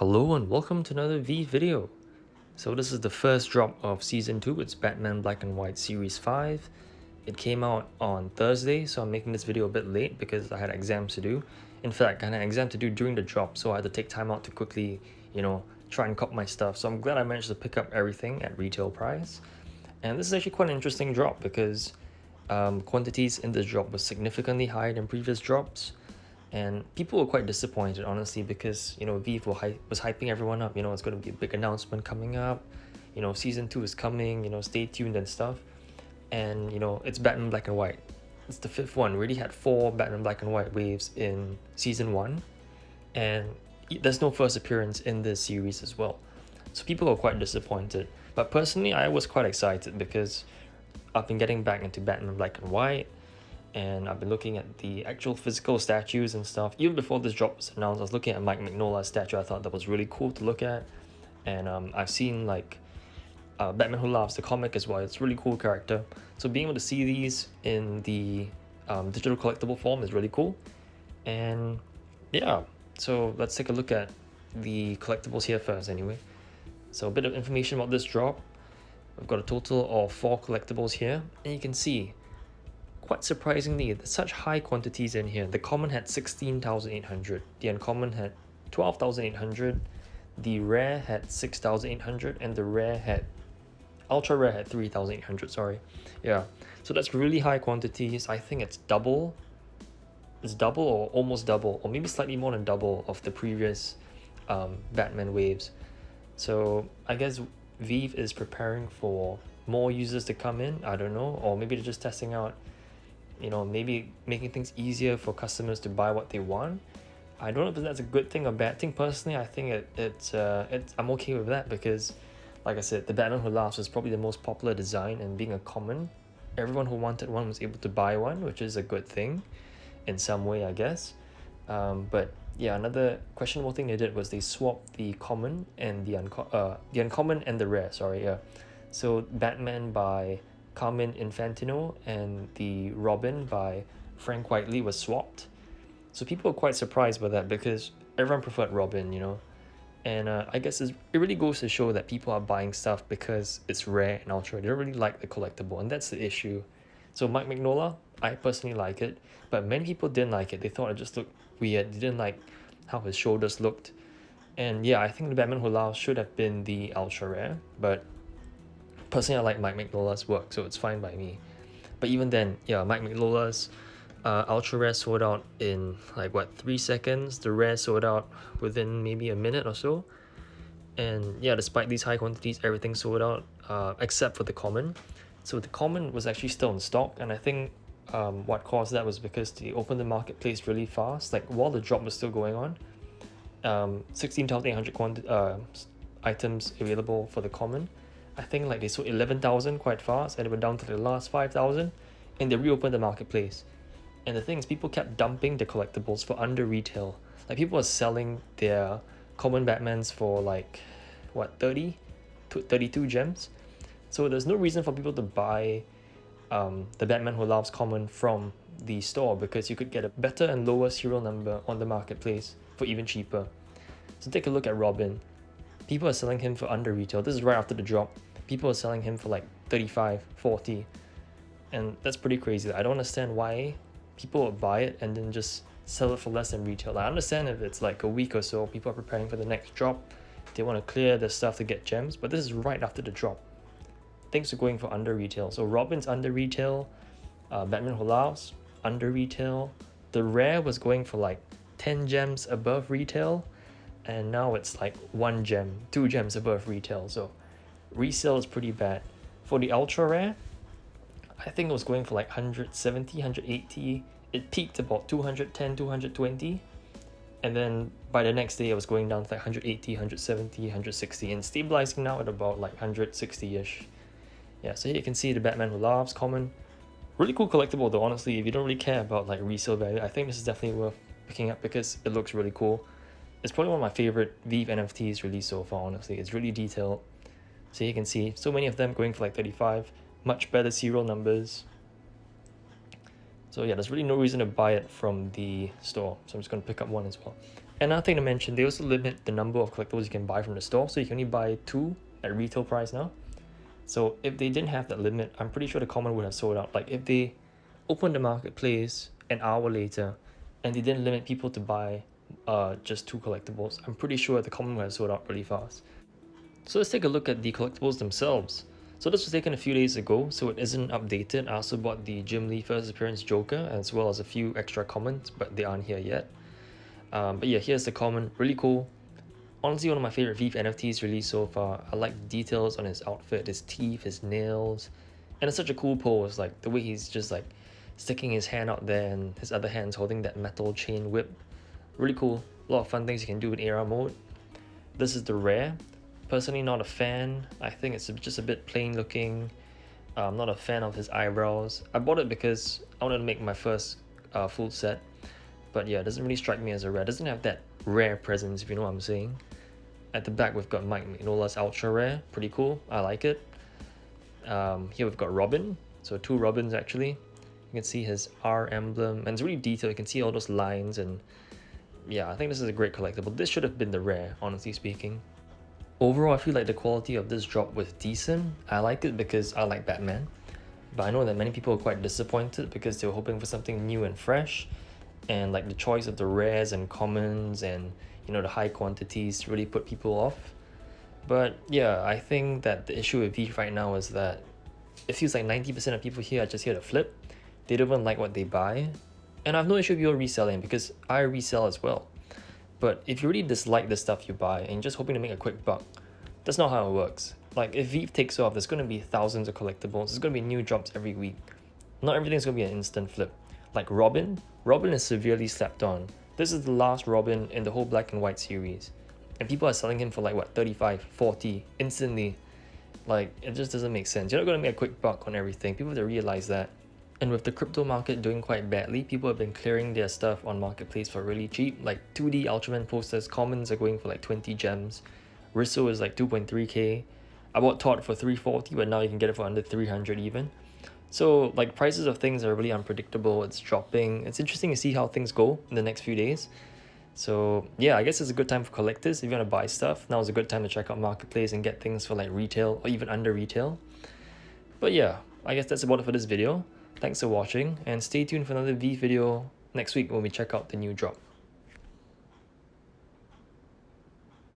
Hello and welcome to another V video. So this is the first drop of Season 2, it's Batman Black and White Series 5. It came out on Thursday, so I'm making this video a bit late because I had exams to do. In fact, I had an exam to do during the drop, so I had to take time out to quickly, try and cop my stuff. So I'm glad I managed to pick up everything at retail price. And this is actually quite an interesting drop because quantities in this drop was significantly higher than previous drops. And people were quite disappointed, honestly, because, Veve was hyping everyone up. It's going to be a big announcement coming up. Season 2 is coming, stay tuned and stuff. And, it's Batman Black and White. It's the fifth one. We already had 4 Batman Black and White waves in Season 1. And there's no first appearance in this series as well. So people were quite disappointed. But personally, I was quite excited because I've been getting back into Batman Black and White. And I've been looking at the actual physical statues and stuff. Even before this drop was announced, I was looking at Mike Mignola's statue. I thought that was really cool to look at. And I've seen Batman Who Laughs, the comic as well. It's a really cool character. So being able to see these in the digital collectible form is really cool. And yeah, so let's take a look at the collectibles here first anyway. So a bit of information about this drop. We've got a total of 4 collectibles here. And you can see, quite surprisingly, there's such high quantities in here. The common had 16,800, the uncommon had 12,800, the rare had 6,800, and the ultra rare had 3,800, sorry. Yeah, so that's really high quantities. I think it's double or almost double, or maybe slightly more than double of the previous Batman waves. So I guess Veve is preparing for more users to come in, I don't know, or maybe they're just testing out, maybe making things easier for customers to buy what they want. I don't know if that's a good thing or bad thing. Personally, I think I'm okay with that because, like I said, the Batman Who Laughs was probably the most popular design, and being a common, everyone who wanted one was able to buy one, which is a good thing in some way, I guess. But yeah, another questionable thing they did was they swapped the common and the uncommon and the rare. Sorry, yeah. So Batman by Carmine Infantino and the Robin by Frank Whiteley was swapped. So people were quite surprised by that because everyone preferred Robin, And I guess it really goes to show that people are buying stuff because it's rare and ultra. They don't really like the collectible, and that's the issue. So Mike Mignola, I personally like it, but many people didn't like it. They thought it just looked weird. They didn't like how his shoulders looked. And yeah, I think the Batman Who Laughs should have been the ultra rare, but personally, I like Mike Mignola's work, so it's fine by me. But even then, yeah, Mike Mignola's ultra rare sold out in 3 seconds. The rare sold out within maybe a minute or so. And yeah, despite these high quantities, everything sold out except for the common. So the common was actually still in stock, and I think what caused that was because they opened the marketplace really fast. While the drop was still going on, 16,800 items available for the common. I think they sold 11,000 quite fast, and it went down to the last 5,000, and they reopened the marketplace. And the thing is, people kept dumping the collectibles for under retail. People were selling their common Batmans for 30 to 32 gems. So there's no reason for people to buy the Batman Who Laughs common from the store, because you could get a better and lower serial number on the marketplace for even cheaper. So take a look at Robin. People are selling him for under retail. This is right after the drop. People are selling him for 35, 40. And that's pretty crazy. I don't understand why people would buy it and then just sell it for less than retail. I understand if it's a week or so, people are preparing for the next drop. They want to clear their stuff to get gems, but this is right after the drop. Things are going for under retail. So Robin's under retail, Batman Who Laughs, under retail. The rare was going for 10 gems above retail, and now it's 1 gem, 2 gems above retail. So resale is pretty bad. For the ultra rare, I think it was going for 170, 180. It peaked about 210, 220, and then by the next day it was going down to 180, 170, 160, and stabilizing now at about 160-ish. Yeah, so here you can see the Batman Who Laughs common. Really cool collectible though, honestly. If you don't really care about resale value, I think this is definitely worth picking up because it looks really cool. It's probably one of my favorite Veve NFTs released so far, honestly. It's really detailed. So you can see so many of them going for 35, much better serial numbers. So yeah, there's really no reason to buy it from the store. So I'm just going to pick up one as well. Another thing to mention, they also limit the number of collectibles you can buy from the store, so you can only buy 2 at retail price now. So if they didn't have that limit, I'm pretty sure the common would have sold out. Like if they opened the marketplace an hour later and they didn't limit people to buy just 2 collectibles, I'm pretty sure the common would have sold out really fast. So let's take a look at the collectibles themselves. So this was taken a few days ago, so it isn't updated. I also bought the Jim Lee first appearance Joker, as well as a few extra commons, but they aren't here yet. But yeah, here's the common, really cool. Honestly, one of my favorite Veve NFTs released so far. I like the details on his outfit, his teeth, his nails, and it's such a cool pose, like the way he's just like sticking his hand out there and his other hand's holding that metal chain whip. Really cool. A lot of fun things you can do in AR mode. This is the rare. Personally not a fan. I think it's just a bit plain looking. I'm not a fan of his eyebrows. I bought it because I wanted to make my first full set. But yeah, it doesn't really strike me as a rare. It doesn't have that rare presence, if you know what I'm saying. At the back we've got Mike Mignola's ultra rare. Pretty cool. I like it. Here we've got Robin. So 2 Robins actually. You can see his R emblem. And it's really detailed. You can see all those lines. And yeah, I think this is a great collectible. This should have been the rare, honestly speaking. Overall, I feel like the quality of this drop was decent. I like it because I like Batman. But I know that many people are quite disappointed because they were hoping for something new and fresh. And like the choice of the rares and commons and the high quantities really put people off. But yeah, I think that the issue with Veve right now is that it feels like 90% of people here are just here to flip. They don't even like what they buy. And I have no issue with people reselling because I resell as well. But if you really dislike the stuff you buy and you're just hoping to make a quick buck, that's not how it works. Like if Veve takes off, there's going to be thousands of collectibles. There's going to be new drops every week. Not everything's going to be an instant flip. Like Robin is severely slept on. This is the last Robin in the whole black and white series. And people are selling him for like what, 35, 40 instantly. Like it just doesn't make sense. You're not going to make a quick buck on everything. People have to realize that. And with the crypto market doing quite badly, people have been clearing their stuff on marketplace for really cheap. Like 2D Ultraman posters, commons are going for like 20 gems. Risso is like 2.3k. I bought Todd for 340, but now you can get it for under 300 even. So like prices of things are really unpredictable. It's dropping. It's interesting to see how things go in the next few days. So yeah, I guess it's a good time for collectors. If you want to buy stuff, now is a good time to check out marketplace and get things for like retail or even under retail. But yeah, I guess that's about it for this video. Thanks for watching and stay tuned for another Veve video next week when we check out the new drop.